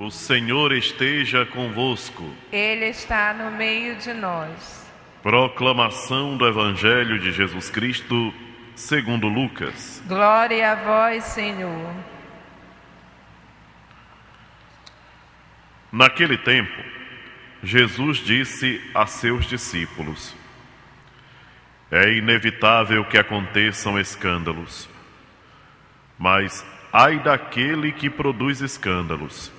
O Senhor esteja convosco. Ele está no meio de nós. Proclamação do Evangelho de Jesus Cristo, segundo Lucas. Glória a vós, Senhor. Naquele tempo, Jesus disse a seus discípulos: É inevitável que aconteçam escândalos, mas ai daquele que produz escândalos.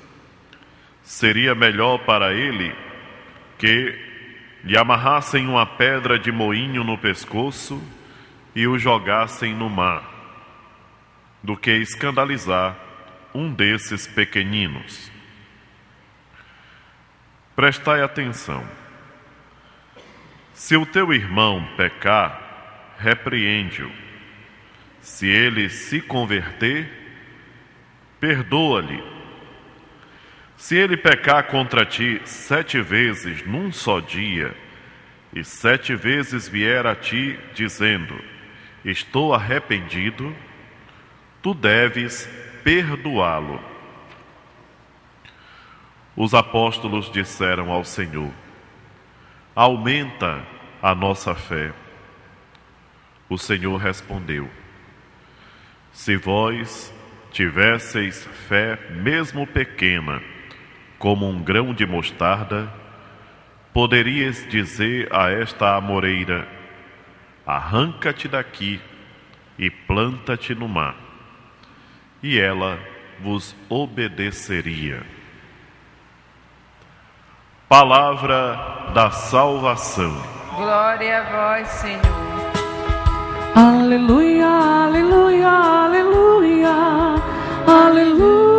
Seria melhor para ele que lhe amarrassem uma pedra de moinho no pescoço e o jogassem no mar, do que escandalizar um desses pequeninos. Prestai atenção. Se o teu irmão pecar, repreende-o. Se ele se converter, perdoa-lhe. Se ele pecar contra ti 7 vezes num só dia, e 7 vezes vier a ti dizendo: estou arrependido, tu deves perdoá-lo. Os apóstolos disseram ao Senhor: aumenta a nossa fé. O Senhor respondeu: se vós tivesseis fé mesmo pequena, como um grão de mostarda, poderíeis dizer a esta amoreira: arranca-te daqui e planta-te no mar, e ela vos obedeceria. Palavra da salvação. Glória a vós, Senhor. Aleluia, aleluia, aleluia, aleluia.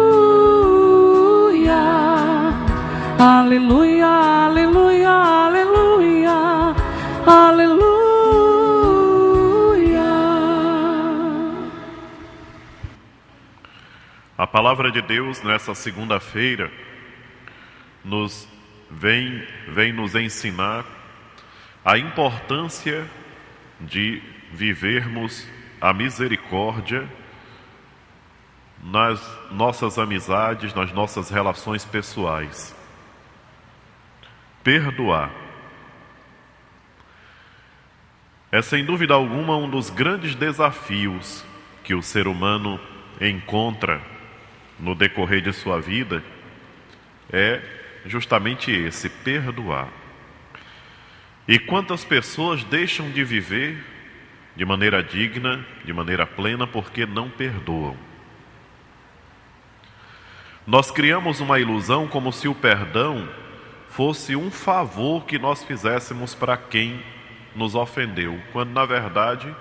Aleluia, aleluia, aleluia, aleluia. A palavra de Deus nessa segunda-feira vem nos ensinar a importância de vivermos a misericórdia nas nossas amizades, nas nossas relações pessoais. Perdoar é, sem dúvida alguma, um dos grandes desafios que o ser humano encontra no decorrer de sua vida, é justamente esse: perdoar. E quantas pessoas deixam de viver de maneira digna, de maneira plena, porque não perdoam. Nós criamos uma ilusão como se o perdão fosse um favor que nós fizéssemos para quem nos ofendeu, quando na verdade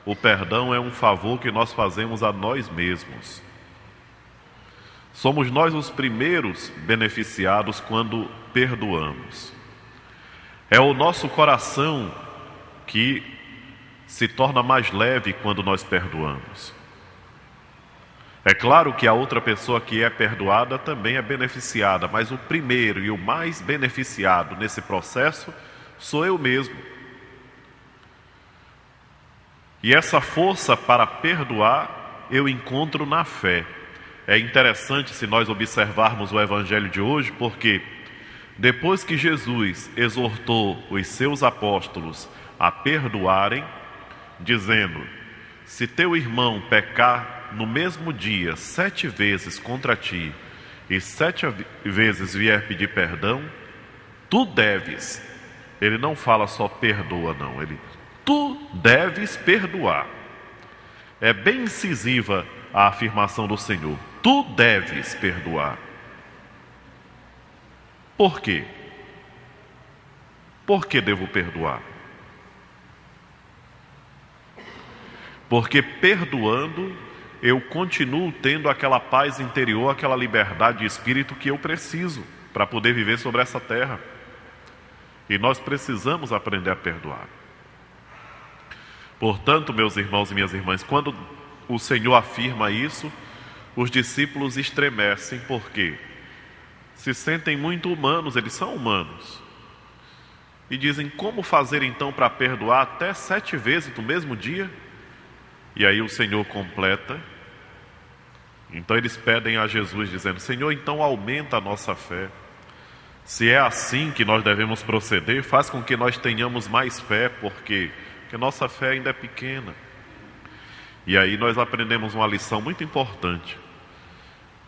o perdão é um favor que nós fazemos a nós mesmos. Somos nós os primeiros beneficiados quando perdoamos. É o nosso coração que se torna mais leve quando nós perdoamos. É claro que a outra pessoa que é perdoada também é beneficiada, mas o primeiro e o mais beneficiado nesse processo sou eu mesmo. E essa força para perdoar eu encontro na fé. É interessante se nós observarmos o Evangelho de hoje, porque depois que Jesus exortou os seus apóstolos a perdoarem, dizendo: se teu irmão pecar no mesmo dia 7 vezes contra ti, e 7 vezes vier pedir perdão, tu deves. Ele não fala só perdoa, não. Tu deves perdoar. É bem incisiva a afirmação do Senhor. Tu deves perdoar. Por quê? Por que devo perdoar? Porque perdoando, eu continuo tendo aquela paz interior, aquela liberdade de espírito que eu preciso para poder viver sobre essa terra. E nós precisamos aprender a perdoar. Portanto, meus irmãos e minhas irmãs, quando o Senhor afirma isso, os discípulos estremecem, porque se sentem muito humanos, eles são humanos. E dizem: como fazer então para perdoar até 7 vezes no mesmo dia? E aí o Senhor completa Então eles pedem a Jesus dizendo: Senhor, então aumenta a nossa fé. Se é assim que nós devemos proceder, faz com que nós tenhamos mais fé, porque nossa fé ainda é pequena. E aí nós aprendemos uma lição muito importante,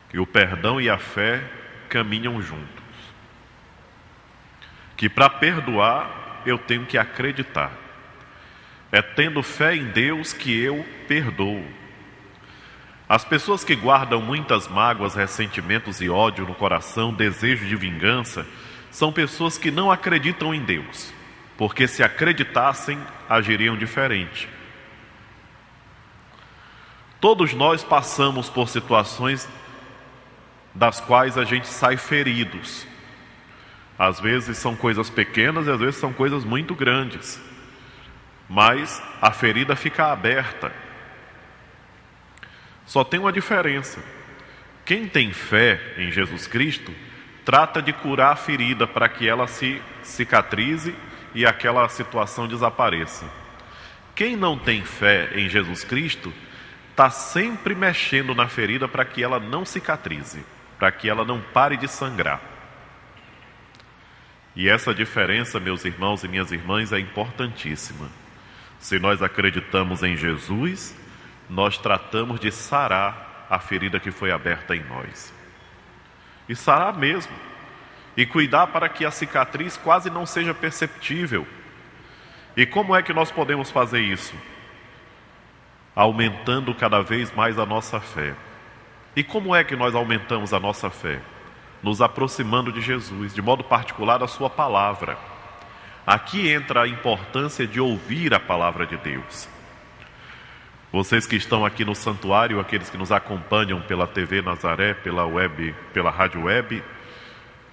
que o perdão e a fé caminham juntos. Que para perdoar eu tenho que acreditar. É tendo fé em Deus que eu perdoo. As pessoas que guardam muitas mágoas, ressentimentos e ódio no coração, desejo de vingança, são pessoas que não acreditam em Deus, porque se acreditassem, agiriam diferente. Todos nós passamos por situações das quais a gente sai feridos. Às vezes são coisas pequenas e às vezes são coisas muito grandes, mas a ferida fica aberta. Só tem uma diferença: quem tem fé em Jesus Cristo trata de curar a ferida para que ela se cicatrize e aquela situação desapareça. Quem não tem fé em Jesus Cristo está sempre mexendo na ferida para que ela não cicatrize, para que ela não pare de sangrar. E essa diferença, meus irmãos e minhas irmãs, é importantíssima. Se nós acreditamos em Jesus, nós tratamos de sarar a ferida que foi aberta em nós. E sarar mesmo. E cuidar para que a cicatriz quase não seja perceptível. E como é que nós podemos fazer isso? Aumentando cada vez mais a nossa fé. E como é que nós aumentamos a nossa fé? Nos aproximando de Jesus, de modo particular da sua palavra. Aqui entra a importância de ouvir a palavra de Deus. Vocês que estão aqui no santuário, aqueles que nos acompanham pela TV Nazaré, pela web, pela rádio web,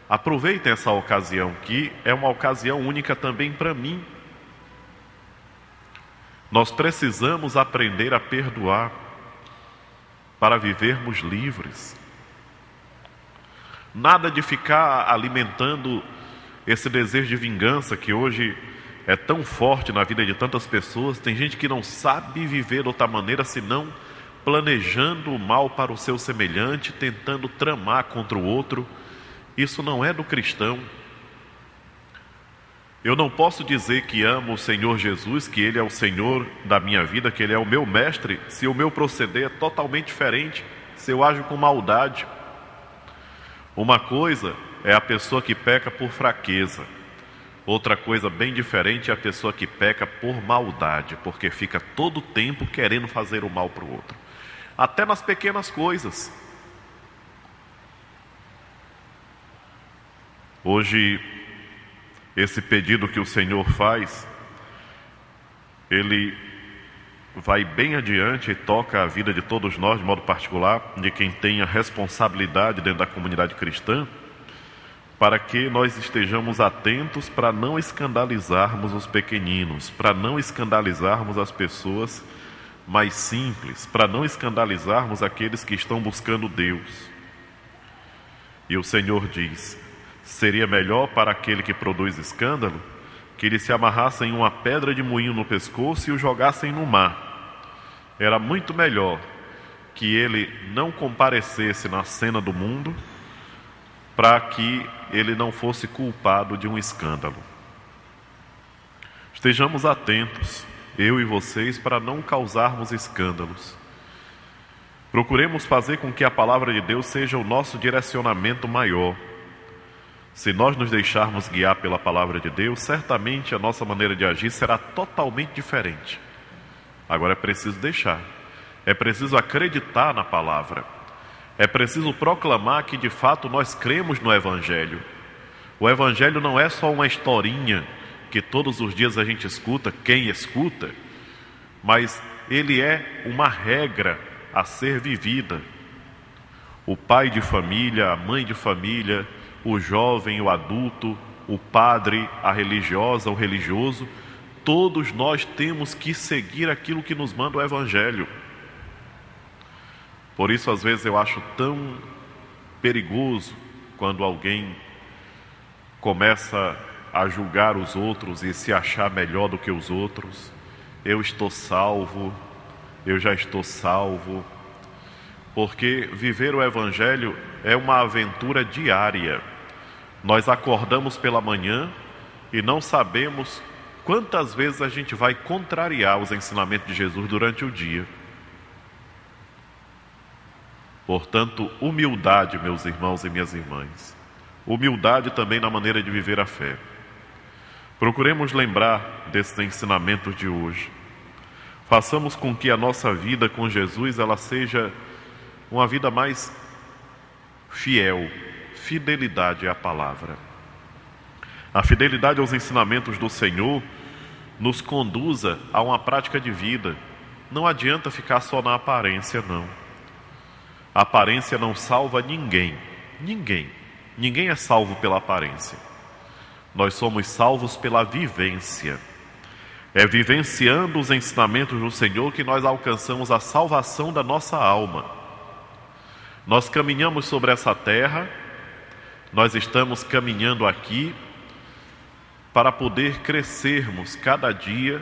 aproveitem essa ocasião, que é uma ocasião única também para mim. Nós precisamos aprender a perdoar para vivermos livres. Nada de ficar alimentando esse desejo de vingança que hoje é tão forte na vida de tantas pessoas. Tem gente que não sabe viver de outra maneira senão planejando o mal para o seu semelhante, tentando tramar contra o outro. Isso não é do cristão. Eu não posso dizer que amo o Senhor Jesus, que Ele é o Senhor da minha vida, que Ele é o meu mestre, se o meu proceder é totalmente diferente, se eu ajo com maldade. Uma coisa é a pessoa que peca por fraqueza. Outra coisa bem diferente é a pessoa que peca por maldade, porque fica todo o tempo querendo fazer o mal para o outro. Até nas pequenas coisas. Hoje, esse pedido que o Senhor faz, ele vai bem adiante e toca a vida de todos nós, de modo particular, de quem tem a responsabilidade dentro da comunidade cristã, para que nós estejamos atentos para não escandalizarmos os pequeninos, para não escandalizarmos as pessoas mais simples, para não escandalizarmos aqueles que estão buscando Deus. E o Senhor diz: seria melhor para aquele que produz escândalo que eles se amarrassem uma pedra de moinho no pescoço e o jogassem no mar. Era muito melhor que ele não comparecesse na cena do mundo, para que ele não fosse culpado de um escândalo. Estejamos atentos, eu e vocês, para não causarmos escândalos. Procuremos fazer com que a palavra de Deus seja o nosso direcionamento maior. Se nós nos deixarmos guiar pela palavra de Deus, certamente a nossa maneira de agir será totalmente diferente. Agora é preciso deixar, é preciso acreditar na palavra, é preciso proclamar que de fato nós cremos no Evangelho. O Evangelho não é só uma historinha que todos os dias a gente escuta, quem escuta, mas ele é uma regra a ser vivida. O pai de família, a mãe de família, o jovem, o adulto, o padre, a religiosa, o religioso, todos nós temos que seguir aquilo que nos manda o Evangelho. Por isso, às vezes, eu acho tão perigoso quando alguém começa a julgar os outros e se achar melhor do que os outros. Eu estou salvo, eu já estou salvo. porque viver o Evangelho é uma aventura diária. Nós acordamos pela manhã e não sabemos quantas vezes a gente vai contrariar os ensinamentos de Jesus durante o dia. Portanto, humildade, meus irmãos e minhas irmãs. Humildade também na maneira de viver a fé. Procuremos lembrar desses ensinamentos de hoje. Façamos com que a nossa vida com Jesus ela seja uma vida mais fiel. Fidelidade é a palavra. A fidelidade aos ensinamentos do Senhor nos conduza a uma prática de vida. Não adianta ficar só na aparência, não. A aparência não salva ninguém. Ninguém é salvo pela aparência. Nós somos salvos pela vivência. É vivenciando os ensinamentos do Senhor que nós alcançamos a salvação da nossa alma. Nós caminhamos sobre essa terra, nós estamos caminhando aqui para poder crescermos cada dia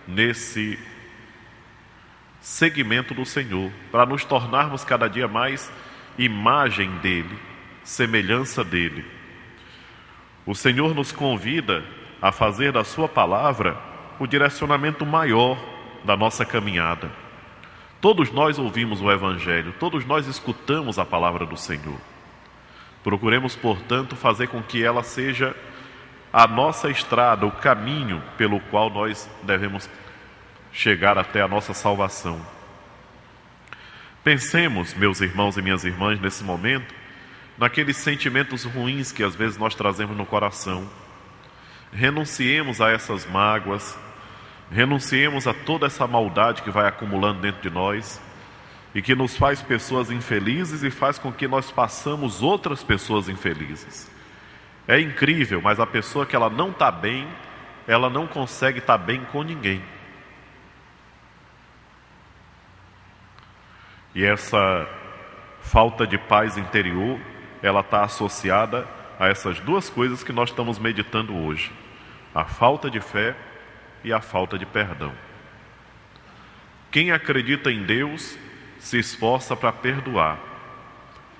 nesse segmento do Senhor, para nos tornarmos cada dia mais imagem dele, semelhança dele. O Senhor nos convida a fazer da sua palavra o direcionamento maior da nossa caminhada. Todos nós ouvimos o Evangelho, todos nós escutamos a palavra do Senhor. Procuremos, portanto, fazer com que ela seja a nossa estrada, o caminho pelo qual nós devemos chegar até a nossa salvação. Pensemos, meus irmãos e minhas irmãs, nesse momento, naqueles sentimentos ruins que às vezes nós trazemos no coração. Renunciemos a essas mágoas, renunciemos a toda essa maldade que vai acumulando dentro de nós e que nos faz pessoas infelizes e faz com que nós façamos outras pessoas infelizes. É incrível, mas a pessoa que ela não está bem, ela não consegue estar bem com ninguém. E essa falta de paz interior, ela está associada a essas duas coisas que nós estamos meditando hoje: a falta de fé e a falta de perdão. Quem acredita em Deus se esforça para perdoar,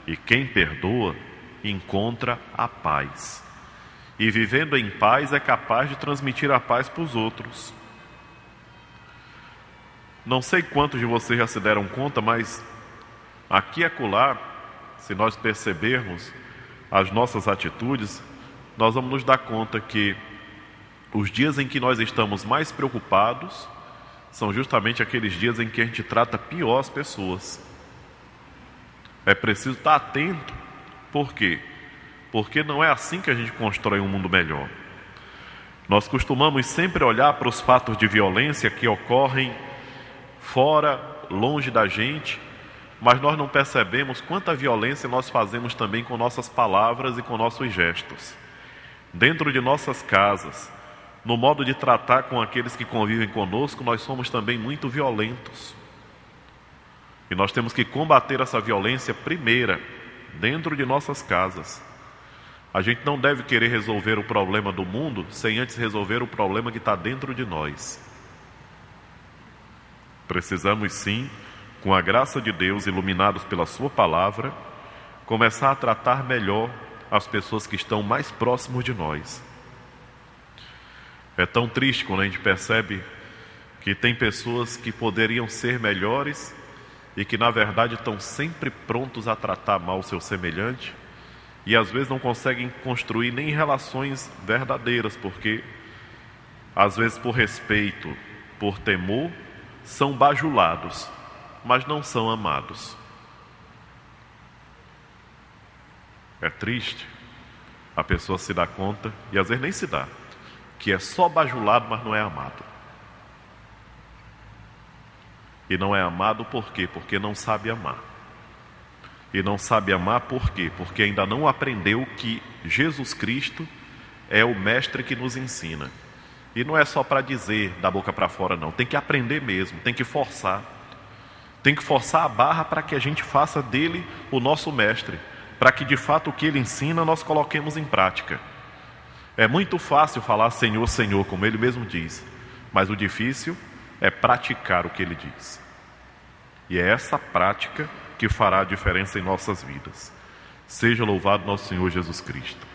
e quem perdoa encontra a paz. E vivendo em paz é capaz de transmitir a paz para os outros. Não sei quantos de vocês já se deram conta, mas aqui e acolá, se nós percebermos as nossas atitudes, nós vamos nos dar conta que os dias em que nós estamos mais preocupados são justamente aqueles dias em que a gente trata pior as pessoas. É preciso estar atento. Por quê? Porque não é assim que a gente constrói um mundo melhor. Nós costumamos sempre olhar para os fatos de violência que ocorrem fora, longe da gente, mas nós não percebemos quanta violência nós fazemos também com nossas palavras e com nossos gestos. Dentro de nossas casas, no modo de tratar com aqueles que convivem conosco, nós somos também muito violentos. E nós temos que combater essa violência primeira, dentro de nossas casas. A gente não deve querer resolver o problema do mundo sem antes resolver o problema que está dentro de nós. Precisamos sim, com a graça de Deus, iluminados pela sua palavra, começar a tratar melhor as pessoas que estão mais próximos de nós. É tão triste quando a gente percebe que tem pessoas que poderiam ser melhores e que na verdade estão sempre prontos a tratar mal o seu semelhante e às vezes não conseguem construir nem relações verdadeiras, porque às vezes por respeito, por temor, são bajulados, mas não são amados. É triste a pessoa se dá conta, e às vezes nem se dá, que é só bajulado, mas não é amado. E não é amado por quê? Porque não sabe amar. E não sabe amar por quê? Porque ainda não aprendeu que Jesus Cristo é o mestre que nos ensina. E não é só para dizer da boca para fora, não. Tem que aprender mesmo, tem que forçar. Tem que forçar a barra para que a gente faça dele o nosso mestre, para que de fato o que ele ensina nós coloquemos em prática. É muito fácil falar Senhor, Senhor, como ele mesmo diz, mas o difícil é praticar o que ele diz. E é essa prática que fará a diferença em nossas vidas. Seja louvado nosso Senhor Jesus Cristo.